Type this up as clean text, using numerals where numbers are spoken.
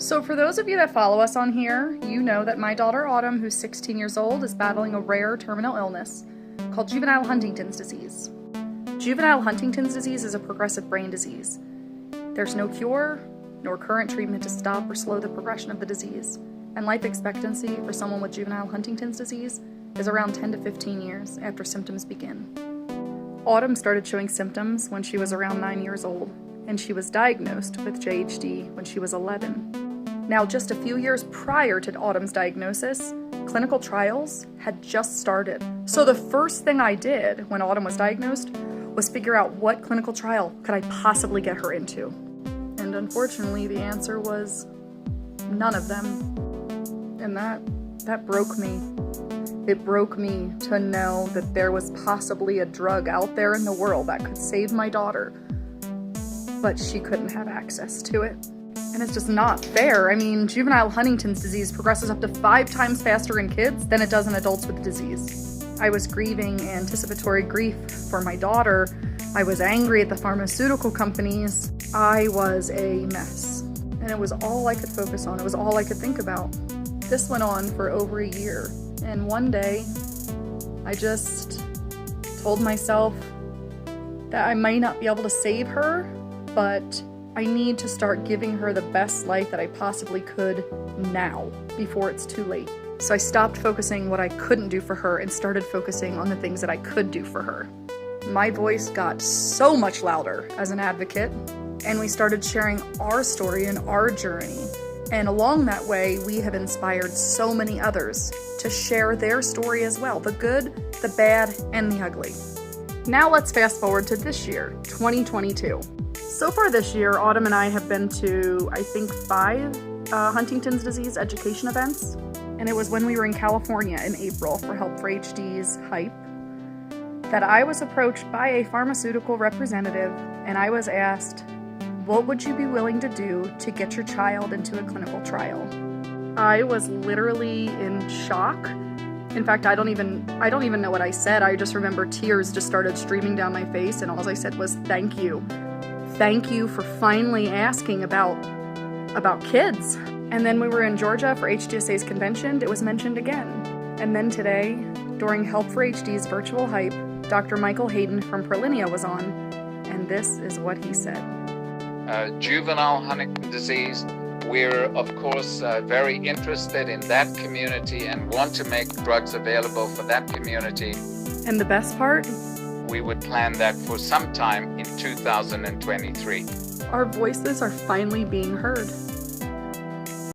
So for those of you that follow us on here, you know that my daughter Autumn, who's 16 years old, is battling a rare terminal illness called Juvenile Huntington's disease. Juvenile Huntington's disease is a progressive brain disease. There's no cure, nor current treatment to stop or slow the progression of the disease, and life expectancy for someone with juvenile Huntington's disease is around 10 to 15 years after symptoms begin. Autumn started showing symptoms when she was around 9 years old, and she was diagnosed with JHD when she was 11. Now, just a few years prior to Autumn's diagnosis, clinical trials had just started. So the first thing I did when Autumn was diagnosed was figure out what clinical trial could I possibly get her into. And unfortunately, the answer was none of them. And that broke me. It broke me to know that there was possibly a drug out there in the world that could save my daughter, but she couldn't have access to it. And it's just not fair. I mean, juvenile Huntington's disease progresses up to 5 times faster in kids than it does in adults with the disease. I was grieving anticipatory grief for my daughter. I was angry at the pharmaceutical companies. I was a mess. And it was all I could focus on. It was all I could think about. This went on for over a year. And one day, I just told myself that I might not be able to save her, but I need to start giving her the best life that I possibly could now, before it's too late. So I stopped focusing what I couldn't do for her and started focusing on the things that I could do for her. My voice got so much louder as an advocate, and we started sharing our story and our journey. And along that way, we have inspired so many others to share their story as well, the good, the bad, and the ugly. Now let's fast forward to this year, 2022. So far this year, Autumn and I have been to, I think, 5 Huntington's disease education events. And it was when we were in California in April for Help for HD's Hype that I was approached by a pharmaceutical representative, and I was asked, what would you be willing to do to get your child into a clinical trial? I was literally in shock. In fact, I don't even know what I said. I just remember tears just started streaming down my face, and all I said was, thank you. Thank you for finally asking about kids. And then we were in Georgia for HDSA's convention. It was mentioned again. And then today, during Help for HD's virtual hype, Dr. Michael Hayden from Perlinia was on, and this is what he said. Juvenile Huntington disease, we're of course very interested in that community and want to make drugs available for that community. And the best part? We would plan that for some time in 2023. Our voices are finally being heard.